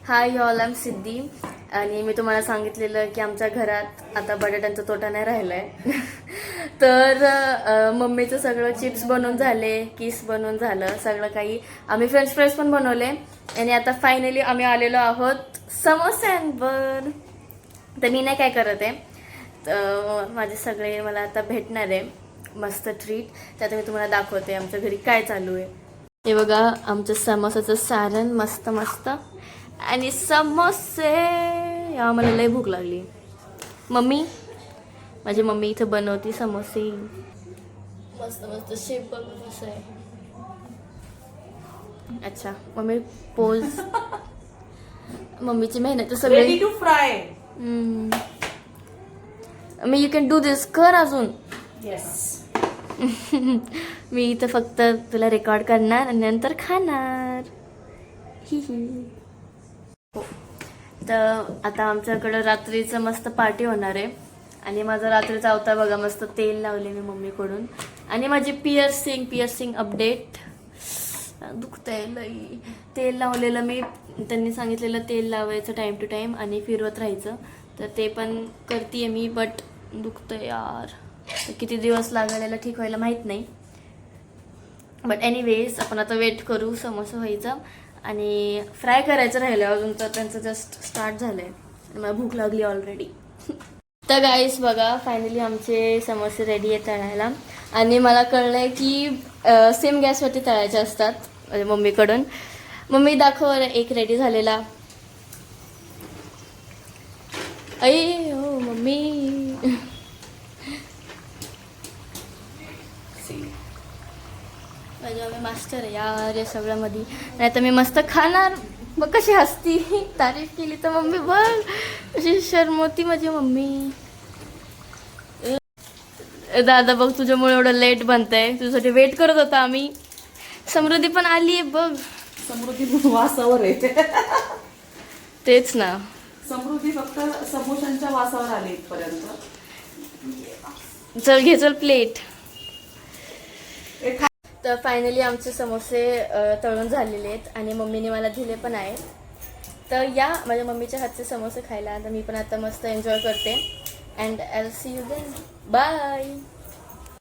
Hi all, I am सिद्धी. आणि मी तुम्हाला सांगितलेलं की आमच्या घरात आता बटाट्यांचा तोटा नाही राहिला आहे. तर मम्मीचं सगळं चिप्स बनवून झाले, किस बनवून झालं, सगळं काही. आम्ही फ्रेंच फ्राईज पण बनवले आणि आता फायनली आम्ही आलेलो आहोत समोस्यांवर. तर मी नाही काय करत आहे, तर माझे सगळे मला आता भेटणार आहे मस्त ट्रीट. त्यात मी तुम्हाला दाखवते आमच्या घरी काय चालू आहे. हे बघा आमचं समोसाचं सारण मस्त मस्त आणि समोसे. या मला लय भूक लागली. माझी मम्मी इथं बनवती समोसे. मस्त मस्त शेप बघ कसं आहे. अच्छा मम्मी पोज. मम्मीची मेहनत सगळी. Ready to fry. मी यू कॅन डू दिस. कर अजून. येस. मी इथं फक्त तुला रेकॉर्ड करणार आणि नंतर खाणार. ही हो. तर आता आमच्याकडं रात्रीचं मस्त पार्टी होणार आहे आणि माझा रात्रीचा अवतार बघा, मस्त तेल लावले मी मम्मीकडून. आणि माझी पिअर्सिंग अपडेट. दुखतंय लई. तेल लावलेलं मी, त्यांनी सांगितलेलं तेल लावायचं टाईम टू टाईम आणि फिरवत राहायचं, तर ते पण करते मी. बट दुखतंय यार. तर किती दिवस लागलेला ठीक व्हायला माहीत नाही. बट एनिवेज आपण आता वेट करू समोसा व्हायचा. आणि फ्राय करायचं राहिलं अजून, तर त्यांचं जस्ट स्टार्ट झालं आहे. मला भूक लागली ऑलरेडी. तर गाईस बघा, फायनली आमचे समोसे रेडी आहे तळायला. आणि मला कळलं आहे की सेम गॅसवरती तळायचे असतात म्हणजे मम्मीकडून. मम्मी दाखव एक रेडी झालेला. आई हो मम्मी. माझ्या मास्टर आहे यार या सगळ्यामध्ये. नाही तर मी मस्त खाणार. बघ कशी हसती. तारीफ केली तर मम्मी बघ अशी शर्मवती माझी मम्मी. दादा बघ तुझ्यामुळे एवढं लेट बनतंय, तुझ्यासाठी वेट करत होता आम्ही. समृद्धी पण आली आहे बघ. समृद्धी वासावर आहे. तेच ना, समृद्धी फक्त समोशांच्या वासावर आली इथपर्यंत. चल घे चल प्लेट. तर फायनली आमचे समोसे तळून झालेले आहेत आणि मम्मीने मला दिले पण आहेत. तर या माझ्या मम्मीच्या हातचे समोसे खायला. तर मी पण आता मस्त एन्जॉय करते. And I will see you then. Bye.